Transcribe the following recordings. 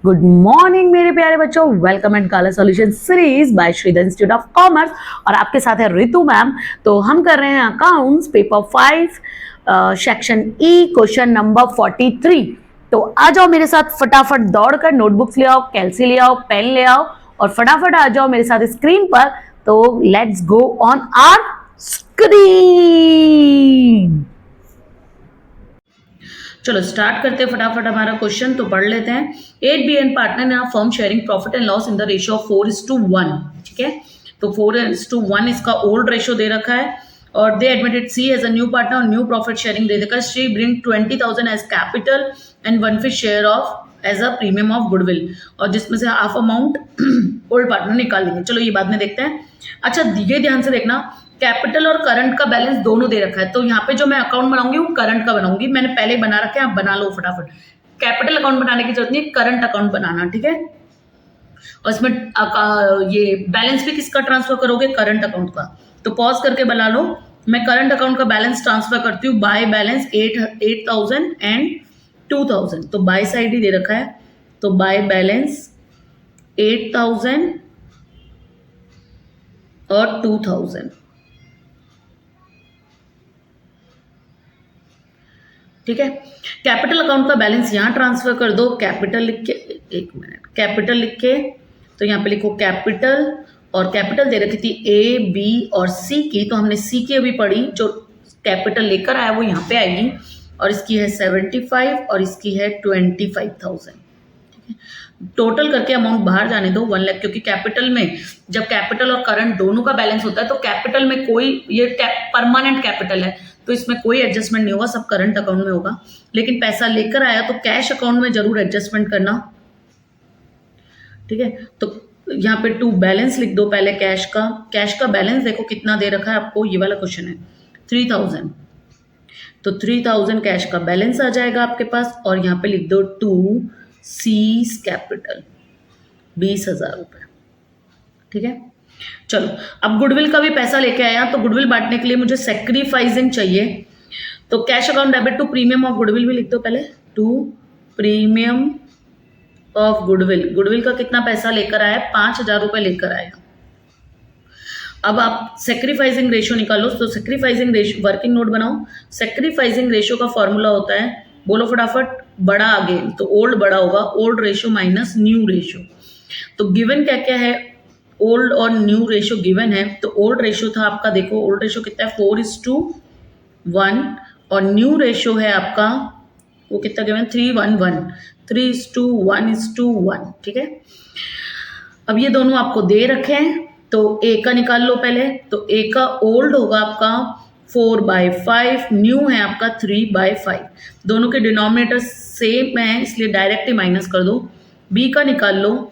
Good morning मेरे प्यारे बच्चों, welcome and colour solution series by Shridhar institute of commerce. और आपके साथ है रितु मैम। तो हम कर रहे हैं accounts paper 5 section E question number 43। तो आ जाओ मेरे साथ फटाफट दौड़कर, नोटबुक्स ले आओ, कैलसी ले आओ, पेन ले आओ और फटाफट आ जाओ मेरे साथ स्क्रीन पर। तो let's go on our screen. चलो स्टार्ट करते हैं फटाफट हमारा क्वेश्चन। तो पढ़ लेते हैं। 8 BN partner in a firm sharing profit and loss in the ratio of 4:1। ठीक है, तो 4:1 इसका ओल्ड रेशियो दे रखा है और they admitted she as a new partner और न्यू प्रॉफिट शेयरिंग दे रखा है। She bring 20,000 as capital and 1/5 share of as a premium of goodwill, और जिसमें से हाफ अमाउंट ओल्ड पार्टनर निकाल लेंगे। चलो ये बाद में देखते हैं। अच्छा ये ध्यान से देखना, कैपिटल और करंट का बैलेंस दोनों दे रखा है। तो यहाँ पे जो मैं अकाउंट बनाऊंगी वो करंट का बनाऊंगी। मैंने पहले बना रखा है, आप बना लो फटाफट। कैपिटल अकाउंट बनाने की जरूरत नहीं है, करंट अकाउंट बनाना। ठीक है, और इसमें ये बैलेंस भी किसका ट्रांसफर करोगे? करंट अकाउंट का। तो पॉज करके बना लो। मैं करंट अकाउंट का बैलेंस ट्रांसफर करती हूँ। By balance 8,000 and 2,000। तो बाय साइड ही दे रखा है, तो बाय बैलेंस 8,000 और 2,000। ठीक है, कैपिटल अकाउंट का बैलेंस यहां ट्रांसफर कर दो। कैपिटल लिख के, एक मिनट, कैपिटल लिख के तो यहां पे लिखो कैपिटल, और कैपिटल दे रखी थी ए बी और सी की, तो हमने सी की अभी पढ़ी। जो कैपिटल लेकर आया वो यहाँ पे आएगी, और इसकी है 75 और इसकी है 25,000। टोटल करके अमाउंट बाहर जाने दो 1 लाख, क्योंकि कैपिटल में जब कैपिटल और करंट दोनों का बैलेंस होता है तो कैपिटल में कोई ये परमानेंट कैपिटल है तो इसमें कोई एडजस्टमेंट नहीं होगा, सब करंट अकाउंट में होगा। लेकिन पैसा लेकर आया तो कैश अकाउंट में जरूर एडजस्टमेंट करना। ठीक है, तो यहाँ पे 2 बैलेंस लिख दो पहले कैश का। कैश का बैलेंस देखो कितना दे रखा है आपको, ये वाला क्वेश्चन है 3,000। तो 3,000 कैश का बैलेंस आ जाएगा आपके पास, और यहाँ पे लिख दो 2 सीज कैपिटल 20,000 रुपए। ठीक है, चलो अब गुडविल का भी पैसा लेके आया, तो गुडविल बांटने के लिए मुझे सेक्रीफाइसिंग चाहिए। तो cash account debit to premium of goodwill भी लिख दो पहले, to premium of goodwill. Goodwill का कितना पैसा लेकर आया? 5,000 रुपए लेकर आया। अब आप सेक्रीफाइसिंग रेशियो निकालो। तो सेक्रीफाइसिंग रेशियो, वर्किंग नोट बनाओ। सेक्रीफाइसिंग रेशियो का फॉर्मूला होता है, बोलो फटाफट, बड़ा आगे तो ओल्ड बड़ा होगा, old ratio minus new ratio. तो गिवन क्या क्या है? ओल्ड और न्यू रेशियो गिवन है। तो ओल्ड रेशियो था आपका, देखो ओल्ड रेशियो कितना है 4:1, और न्यू रेशियो है आपका वो कितना गिवन? 3:1, 3:1:1। ठीक है, अब ये दोनों आपको दे रखे हैं, तो ए का निकाल लो पहले। तो ए का ओल्ड होगा आपका 4/5, न्यू है आपका 3/5। दोनों के डिनोमिनेटर सेम है इसलिए डायरेक्ट ही माइनस कर दो। बी का निकाल लो।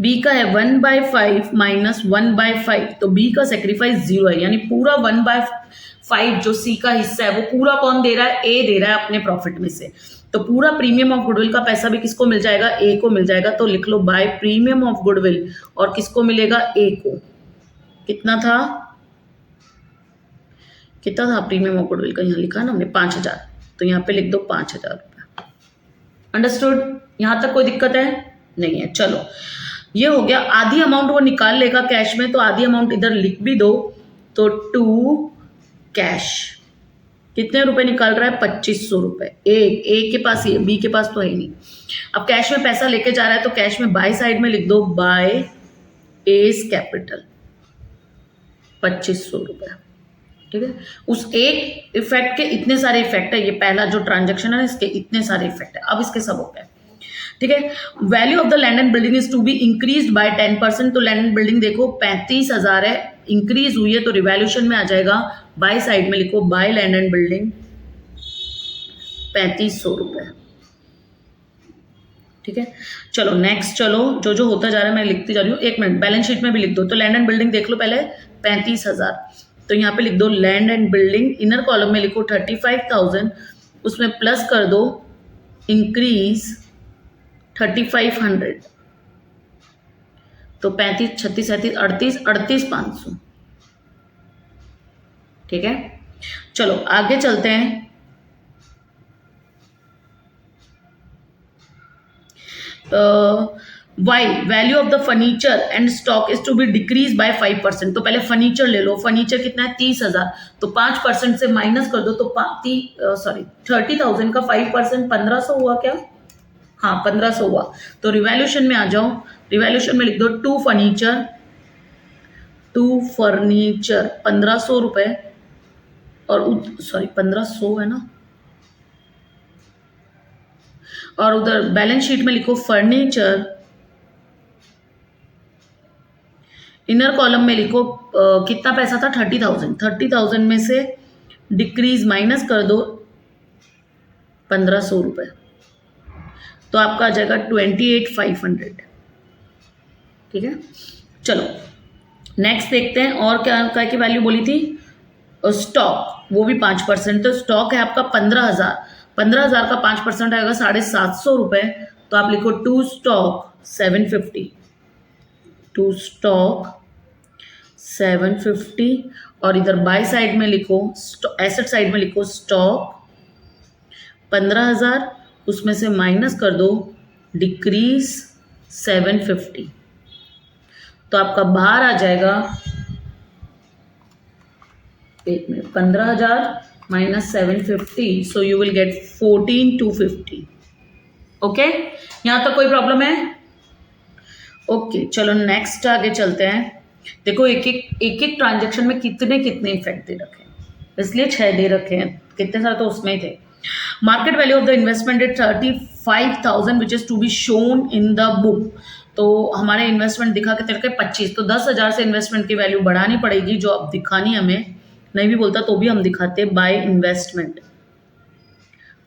बी का है 1/5 माइनस 1/5, तो बी का सेक्रीफाइस 0 है, यानी पूरा 1/5 जो सी का हिस्सा है वो पूरा कौन दे रहा है? ए दे रहा है अपने प्रॉफिट में से। तो पूरा प्रीमियम ऑफ गुडविल का पैसा भी किसको मिल जाएगा? ए को मिल जाएगा। तो लिख लो बाय प्रीमियम ऑफ गुडविल, और किसको मिलेगा? ए को। कितना था? कितना था प्रीमियम ऑफ गुडविल का? यहाँ लिखा ना हमने 5,000, तो यहाँ पे लिख दो 5,000 रुपया। अंडरस्टूड? यहां तक कोई दिक्कत है? नहीं है। चलो ये हो गया। आधी अमाउंट वो निकाल लेगा कैश में, तो आधी अमाउंट इधर लिख भी दो। तो 2 कैश कितने रुपए निकाल रहा है? 2,500 रुपए। ए के पास ही है, बी के पास तो है नहीं। अब कैश में पैसा लेके जा रहा है, तो कैश में बाय साइड में लिख दो बाय एस कैपिटल 2,500 रुपए। ठीक है, उस एक इफेक्ट के इतने सारे इफेक्ट है। ये पहला जो ट्रांजेक्शन है इसके इतने सारे इफेक्ट है। अब इसके सब हो गए। ठीक है, value of the land and building is to be increase by 10%। तो लैंड एंड बिल्डिंग देखो 35,000 है, इंक्रीज हुई है, तो रिवैल्यूएशन में आ जाएगा। बाय साइड में लिखो बाय लैंड एंड बिल्डिंग 3,500 रुपए। ठीक है, चलो नेक्स्ट। चलो जो जो होता जा रहा है मैं लिखती जा रही हूँ। 1 मिनट, बैलेंस शीट में भी लिख दो। तो लैंड एंड बिल्डिंग देख लो पहले 35,000, तो यहाँ पे लिख दो land and building. Inner column में लिखो 35,000, उसमें प्लस कर दो इंक्रीज 3,500। तो 35, 36, 37, 38, 38,500। ठीक है, चलो आगे चलते हैं। Why value of the furniture and stock is to be decrease by 5%। तो पहले फर्नीचर ले लो, फर्नीचर कितना है 30,000, तो 5% से माइनस कर दो तो 30,000 का 5% 1500 हुआ क्या? हाँ 1500 हुआ। तो रिवैल्यूशन में आ जाओ, रिवैल्यूशन में लिख दो टू फर्नीचर 1500 रुपए, और 1500 है ना, और उधर बैलेंस शीट में लिखो फर्नीचर, इनर कॉलम में लिखो कितना पैसा था 30,000 में से डिक्रीज माइनस कर दो 1500 रुपए, तो आपका आ जाएगा 28,500। ठीक है, चलो नेक्स्ट देखते हैं और क्या की वैल्यू बोली थी। स्टॉक वो भी 5%, तो स्टॉक है आपका 15,000 का 5% आएगा 750 रुपए, तो आप लिखो टू स्टॉक 750, और इधर बाय साइड में लिखो, एसेट साइड में लिखो स्टॉक 15,000, उसमें से माइनस कर दो डिक्रीज 750, तो आपका बाहर आ जाएगा, एक minute, 15,000 minus 750, so you will gate 14,250। Okay, यहां तक कोई प्रॉब्लम है? ओके, चलो नेक्स्ट आगे चलते हैं। देखो एक एक ट्रांजेक्शन में कितने इफेक्ट दे रखे हैं, इसलिए 6 दे रखे हैं, कितने सारे तो उसमें ही थे। Market value of the investment is 35,000 which is to be shown in the book. तो हमारे इन्वेस्टमेंट दिखा के तेरे 25, तो 10,000 से इन्वेस्टमेंट की वैल्यू बढ़ानी पड़ेगी, जो अब दिखानी हमें नहीं भी बोलता तो भी हम दिखाते, बाय इन्वेस्टमेंट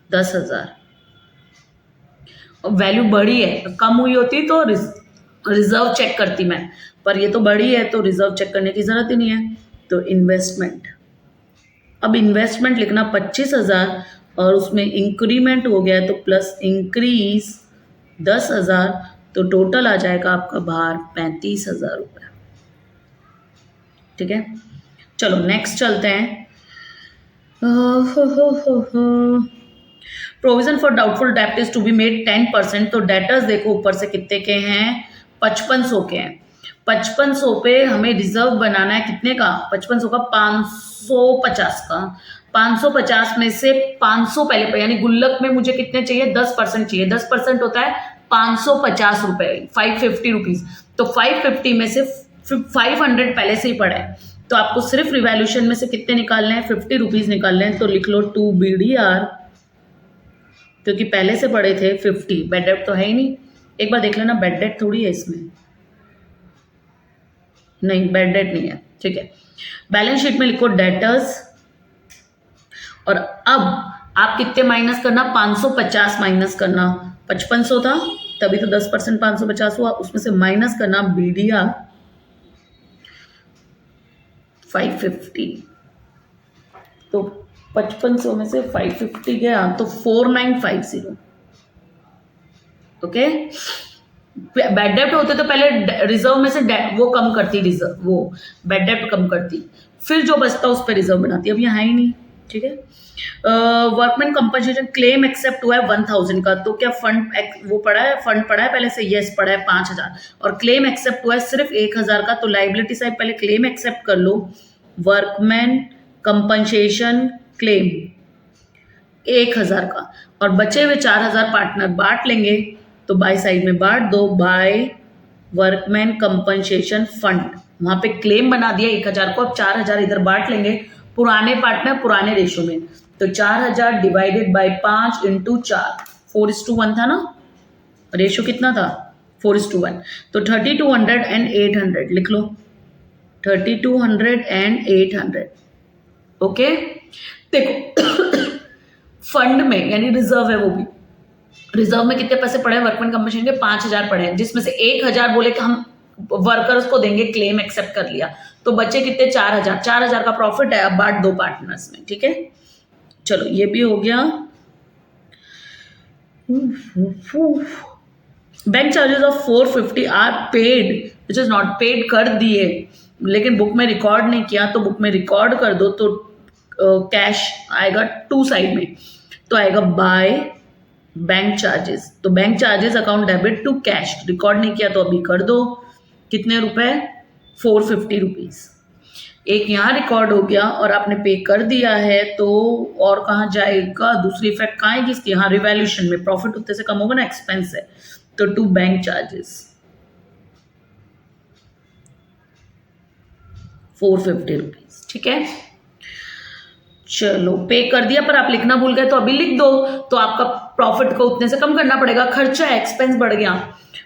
10,000, वैल्यू बढ़ी है, कम हुई होती तो रिजर्व चेक करती मैं, पर ये तो बढ़ी है तो रिजर्व चेक करने की जरूरत ही नहीं है। तो इन्वेस्टमेंट, अब इन्वेस्टमेंट लिखना 25,000 और उसमें इंक्रीमेंट हो गया तो प्लस इंक्रीज 10,000, तो टोटल आ जाएगा आपका बाहर 35,000 रुपये। ठीक है, चलो नेक्स्ट चलते हैं। प्रोविजन फॉर डाउटफुल डेब्ट इज टू बी मेड 10%, तो डेटर्स देखो ऊपर से कितने के हैं, 5500 के हैं। 5500 पे हमें रिजर्व बनाना है कितने का, 5500 का 550 का, 550 में से 500 पहले पे, यानी गुल्लक में मुझे कितने चाहिए, 10% चाहिए, 10% होता है 550 रुपए, 550 रुपीज, तो 550 में से 500 पहले से ही पड़ा है, तो आपको सिर्फ रिवैल्यूशन में से कितने निकालने हैं, 50 रुपीज निकालने हैं, तो लिख लो 2 BDR, क्योंकि पहले से पड़े थे 50, बेड डेट तो है ही नहीं, एक बार देख लेना, बेड डेट थोड़ी है इसमें, नहीं बेड डेट नहीं है। ठीक है, बैलेंस शीट में लिखो डेटर्स, और अब आप कितने माइनस करना, 550 माइनस करना, 5500 था तभी तो 10% 550 हुआ, उसमें से माइनस करना BDR 550, तो 5500 में से 550 गया तो 4950। ओके, बैड डेब्ट होते तो पहले रिजर्व में से वो कम करती, रिजर्व वो बैड डेब्ट कम करती, फिर जो बचता उस पर रिजर्व बनाती, अब यहाँ है ही नहीं। ठीक है, वर्कमैन कंपनसेशन क्लेम एक्सेप्ट हुआ है 1000 का, तो क्या फंड वो पड़ा है, फंड पड़ा है पहले से, यस पड़ा है 5000, और क्लेम एक्सेप्ट हुआ है सिर्फ 1000 का, तो लाइबिलिटी साइड पहले क्लेम एक्सेप्ट कर लो, वर्कमैन कंपनसेशन क्लेम 1000 का, और बचे हुए 4000 पार्टनर बांट लेंगे, तो बाय साइड में बांट दो, बाय वर्कमैन कंपनसेशन फंड, वहां पे क्लेम बना दिया 1000 को, अब 4000 इधर बांट लेंगे, पुराने पार्टनर पुराने रेशो में, तो 4000 डिवाइडेड बाय 5 इंटू 4, 4:1 था ना, रेशो कितना था 4:1, तो 3200 एंड 800 लिख लो, 3200 एंड 800। ओके, देखो फंड में यानी रिजर्व है, वो भी रिजर्व में कितने पैसे पड़े हैं, वर्कमैन कंपनसेशन के 5000 पड़े हैं, जिसमें से 1000 बोले कि हम वर्कर्स को देंगे, क्लेम एक्सेप्ट कर लिया, तो बचे कितने 4000 का प्रॉफिट है, अब बांट दो पार्टनर्स में। ठीक है, चलो ये भी हो गया। Bank charges of 450 are paid, which is not paid, कर दिए लेकिन बुक में रिकॉर्ड नहीं किया, तो बुक में रिकॉर्ड कर दो, तो कैश आएगा 2 साइड में, तो आएगा बाय बैंक चार्जेस, तो bank charges account debit to cash, record नहीं किया तो अभी कर दो। कितने रुपए? 450 रुपीज। एक यहाँ रिकॉर्ड हो गया और आपने पे कर दिया है, तो और कहाँ जाएगा? दूसरी इफेक्ट कहाँ आएगी इसकी? हाँ, रिवैल्यूएशन में प्रॉफिट उतने से कम होगा ना, एक्सपेंस है, तो टू बैंक चार्जेस 450 रुपीज। ठीक है, चलो पे कर दिया, पर आप लिखना भूल गए तो अभी लिख दो, तो आपका प्रॉफिट को उतने से कम करना पड़ेगा, खर्चा एक्सपेंस बढ़ गया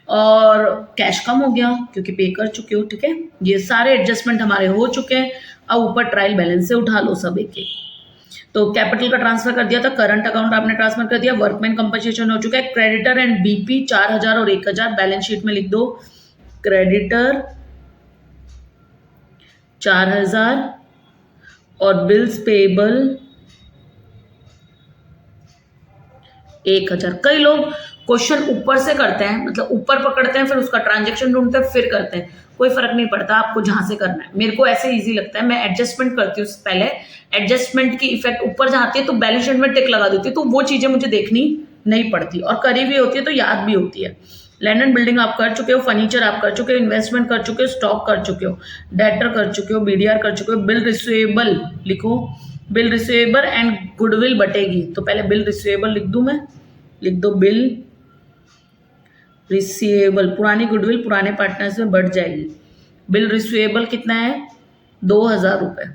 और कैश कम हो गया क्योंकि पे कर चुके हो। ठीक है, ये सारे एडजस्टमेंट हमारे हो चुके हैं। अब ऊपर ट्रायल बैलेंस से उठा लो सब एक एक। तो कैपिटल का ट्रांसफर कर दिया था, करंट अकाउंट आपने ट्रांसफर कर दिया, वर्कमैन कंपनसेशन हो चुका है, क्रेडिटर एंड बीपी 4000 और 1000 बैलेंस शीट में लिख दो। क्रेडिटर 4000 और बिल्स पेबल 1000। कई लोग क्वेश्चन ऊपर से करते हैं, मतलब ऊपर पकड़ते हैं फिर उसका ट्रांजेक्शन ढूंढते हैं फिर करते हैं, कोई फर्क नहीं पड़ता आपको जहां से करना है। मेरे को ऐसे इजी लगता है, मैं एडजस्टमेंट करती हूँ पहले, एडजस्टमेंट की इफेक्ट ऊपर जहाँ आती है तो बैलेंस शीट में टिक लगा देती हूँ, तो वो चीजें मुझे देखनी नहीं पड़ती और करी भी होती है तो याद भी होती है। लैंड एंड बिल्डिंग आप कर चुके हो, फर्नीचर आप कर चुके हो, इन्वेस्टमेंट कर चुके हो, स्टॉक कर चुके हो, डेटर कर चुके हो, बीडीआर कर चुके हो, बिल रिसीवेबल लिखो, बिल रिसीवेबल एंड गुडविल बटेगी, तो पहले बिल रिसीवेबल लिख दूं मैं, लिख दो बिल रिसीवेबल, पुरानी गुडविल पुराने पार्टनर्स में बढ़ जाएगी। बिल रिसीवेबल कितना है? 2000 रुपये।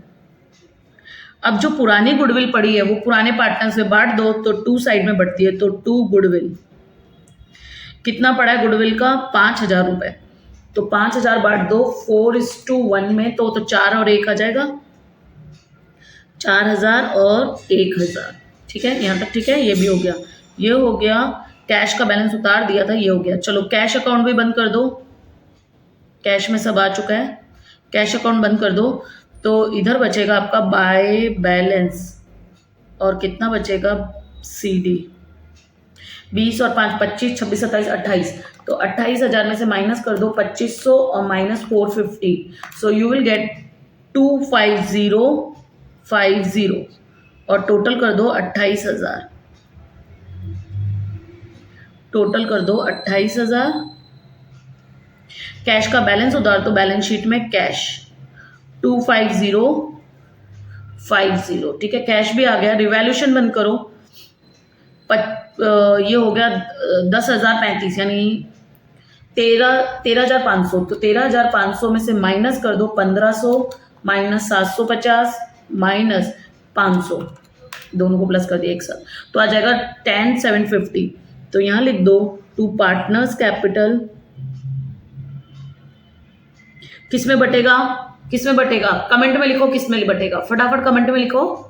अब जो पुरानी गुडविल पड़ी है वो पुराने पार्टनर्स में बांट दो, तो 2 साइड में बढ़ती है, तो 2 गुडविल। कितना पड़ा है गुडविल का? 5000 रुपये, तो 5000 बांट दो 4:1 में, तो 4 और 1 आ जाएगा, 4000 और 1000। ठीक है, यहाँ तक ठीक है, ये भी हो गया, ये हो गया। कैश का बैलेंस उतार दिया था, ये हो गया। चलो कैश अकाउंट भी बंद कर दो, कैश में सब आ चुका है, कैश अकाउंट बंद कर दो। तो इधर बचेगा आपका बाय बैलेंस, और कितना बचेगा? सीडी 20 और 5 25, 26 27 28, तो 28,000 में से माइनस कर दो 2500 और minus 450, so you will gate 25050 और टोटल कर दो 28,000, टोटल कर दो 28,000। कैश का बैलेंस उतार दो बैलेंस शीट में, कैश 25050। ठीक है, कैश भी आ गया। रिवैल्यूएशन बंद करो, ये हो गया 10,035 यानी 13,500, तो 13,500 में से माइनस कर दो 1500 माइनस 750 माइनस 500, दोनों को प्लस कर दिया एक साथ, तो आ जाएगा 10,750। तो यहां लिख दो टू पार्टनर्स कैपिटल, किसमें बटेगा? किसमें बटेगा? कमेंट में लिखो किसमें बटेगा, फटाफट कमेंट में लिखो।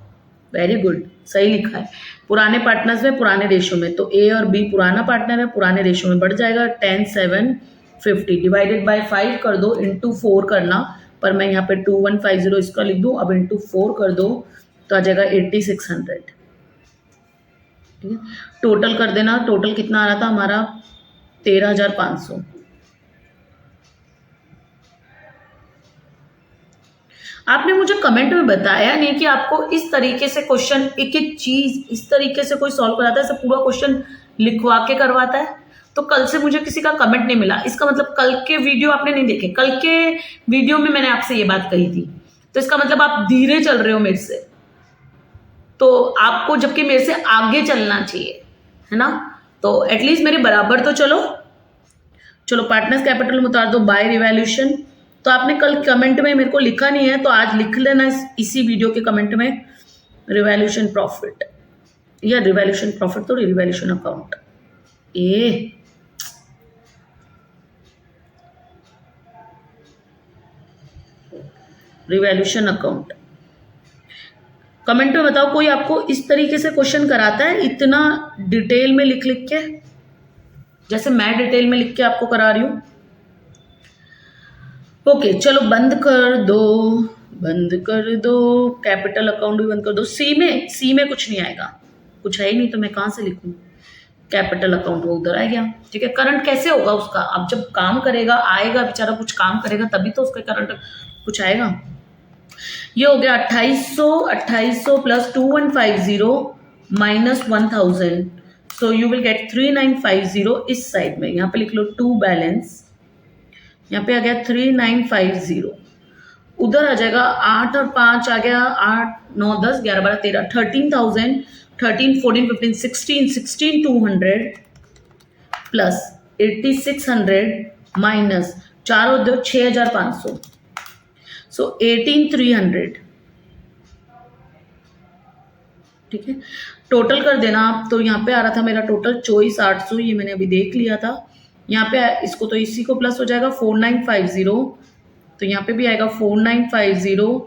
वेरी गुड, सही लिखा है। पुराने पार्टनर्स में पुराने रेशियो में, तो ए और बी पुराना पार्टनर है, पुराने रेशियो में बढ़ जाएगा। 10,750 डिवाइडेड बाय 5 कर दो, इंटू 4 करना, पर मैं यहाँ पे 2150 इसका लिख दूँ, अब इंटू 4 कर दो तो आ जाएगा 8600। ठीक है, टोटल कर देना, टोटल कितना आ रहा था हमारा? 13,500। आपने मुझे कमेंट में बताया नहीं कि आपको इस तरीके से क्वेश्चन, एक एक चीज इस तरीके से कोई सॉल्व कराता है, ऐसे पूरा क्वेश्चन लिखवा के करवाता है। तो कल से मुझे किसी का कमेंट नहीं मिला, इसका मतलब कल के वीडियो आपने नहीं देखे। कल के वीडियो में मैंने आपसे ये बात कही थी, तो इसका मतलब आप धीरे चल रहे हो मेरे से, तो आपको जबकि मेरे से आगे चलना चाहिए, है ना? तो एटलीस्ट मेरे बराबर तो चलो। चलो पार्टनर्स कैपिटल में उतार दो बाय रिवैल्यूएशन। तो आपने कल कमेंट में मेरे को लिखा नहीं है, तो आज लिख लेना इसी वीडियो के कमेंट में रिवैल्यूएशन प्रॉफिट, या रिवैल्यूएशन प्रॉफिट तो रिवैल्यूएशन अकाउंट, ए रिवैल्यूएशन अकाउंट। कमेंट में बताओ कोई आपको इस तरीके से क्वेश्चन कराता है, इतना डिटेल में लिख लिख के, जैसे मैं डिटेल में लिख के आपको करा रही हूं। ओके, चलो बंद कर दो, बंद कर दो, कैपिटल अकाउंट भी बंद कर दो। सी में कुछ नहीं आएगा, कुछ है ही नहीं, तो मैं कहां से लिखूं? कैपिटल अकाउंट वो उधर आ गया। ठीक है, करंट कैसे होगा उसका? अब जब काम करेगा, आएगा बेचारा, कुछ काम करेगा तभी तो उसका करंट कुछ आएगा। ये हो गया 2800 plus 2150 minus 1000, so you will gate 3950 इस साइड में, यहाँ पे लिख लो टू बैलेंस, यहाँ पे आ गया 3950, उधर आ जाएगा 8 और 5 आ गया 8 9 10 11 12 13 13,000 13 14 15 16 16,200 प्लस 8,600 माइनस 4 और 2 6,500, सो 18,300। ठीक है, टोटल कर देना आप। तो यहाँ पे आ रहा था मेरा टोटल 24,800, ये मैंने अभी देख लिया था। यहाँ पे इसको तो इसी को प्लस हो जाएगा 4950, तो यहाँ पे भी आएगा 4950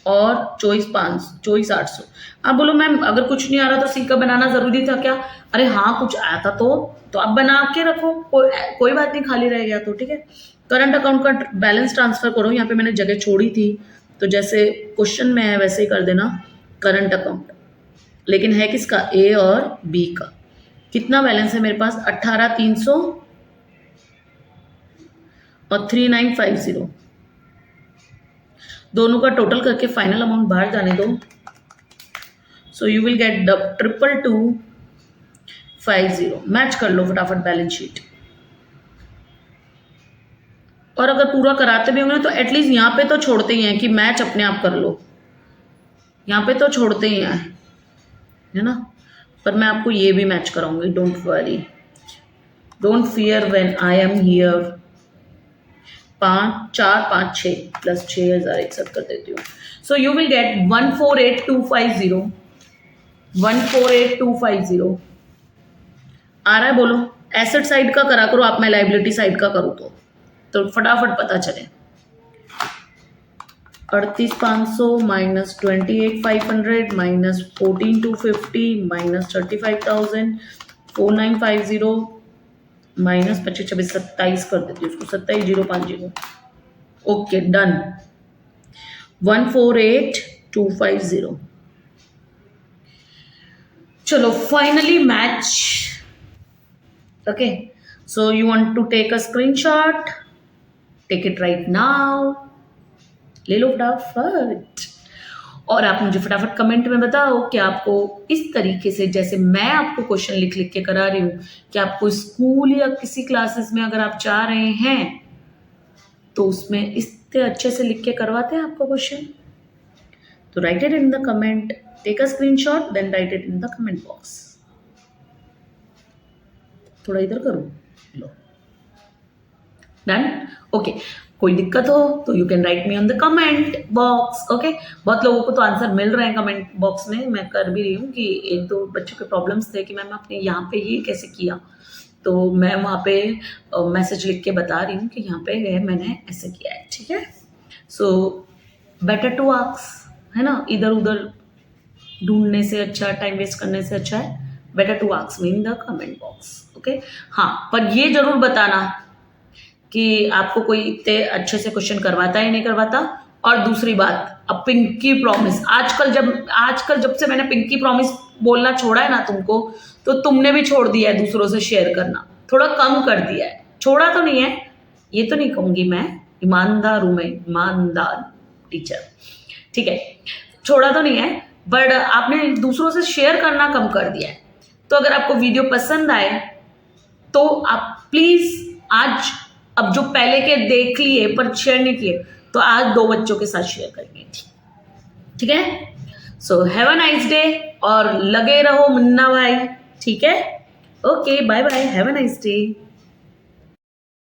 और 24,800। आप बोलो मैम अगर कुछ नहीं आ रहा तो सी का बनाना जरूरी था क्या? अरे हाँ, कुछ आया था तो आप बना के रखो, कोई बात नहीं, खाली रह गया तो। ठीक है, करंट अकाउंट का बैलेंस ट्रांसफर करो, यहाँ पे मैंने जगह छोड़ी थी, तो जैसे क्वेश्चन में है वैसे ही कर देना करंट अकाउंट, लेकिन है किसका? ए और बी का। कितना बैलेंस है मेरे पास? 18,300 और 3950, दोनों का टोटल करके फाइनल अमाउंट बाहर जाने दो। सो यू विल गेट 22,250। मैच कर लो फटाफट बैलेंस शीट। और अगर पूरा कराते भी होंगे तो एटलीस्ट यहाँ पे तो छोड़ते ही हैं कि मैच अपने आप कर लो, यहाँ पे तो छोड़ते ही हैं, है ना। पर मैं आपको ये भी मैच कराऊंगी, don't worry, don't fear when I am here. 5 4 5 6 plus 6,000 एक साथ कर देती हूँ। सो यू विल गेट 148250, 148250 आ रहा है। बोलो एसेट साइड का करा करो आप, मैं लाइबिलिटी साइड का करूँ तो फटाफट पता चले। 38,500 माइनस 28,500 माइनस 14,250 माइनस 35,000 4950 माइनस 25 26 27 कर देती हूँ उसको, 27,050। Okay done, 148250। चलो finally match. Okay, so you want to take a screenshot, take it right now, ले लो फटाफट। और आप मुझे फटाफट कमेंट में बताओ कि आपको इस तरीके से, जैसे मैं आपको क्वेश्चन लिख लिख के करा रही हूँ, कि आपको स्कूल या किसी क्लासेस में अगर आप चाह रहे हैं तो उसमें इतने अच्छे से लिख के करवाते हैं आपको क्वेश्चन। तो write it in the comment, take a screenshot, then write it in the comment box. थोड़ा इधर करो, लो डन। ओके, कोई दिक्कत हो तो you can write me on the comment box. Okay, बहुत लोगों को तो आंसर मिल रहे हैं कमेंट बॉक्स में, मैं कर भी रही हूँ कि एक दो बच्चों के प्रॉब्लम्स थे कि मैम आपने यहाँ पे ये कैसे किया, तो मैं वहाँ पे मैसेज लिख के बता रही हूँ कि यहाँ पे मैंने ऐसे किया है। ठीक है, सो बेटर टू आस्क, है ना, इधर उधर ढूंढने से अच्छा, टाइम वेस्ट करने से अच्छा है better to ask me in the comment box. Okay, हाँ, पर ये जरूर बताना कि आपको कोई इतने अच्छे से क्वेश्चन करवाता है नहीं करवाता। और दूसरी बात, अब पिंकी प्रॉमिस, आजकल जब से मैंने पिंकी प्रॉमिस बोलना छोड़ा है ना तुमको, तो तुमने भी छोड़ दिया है दूसरों से शेयर करना, थोड़ा कम कर दिया है। छोड़ा तो नहीं है, ये तो नहीं कहूंगी मैं, ईमानदार हूं मैं, ईमानदार टीचर। ठीक है, छोड़ा तो नहीं है, बट आपने दूसरों से शेयर करना कम कर दिया है। तो अगर आपको वीडियो पसंद आए तो आप प्लीज आज, अब जो पहले के देख लिए पर शेयर नहीं किए, तो आज 2 बच्चों के साथ शेयर करेंगे। ठीक है, so have a nice day और लगे रहो मुन्ना भाई। ठीक है, okay, bye bye, have a nice day.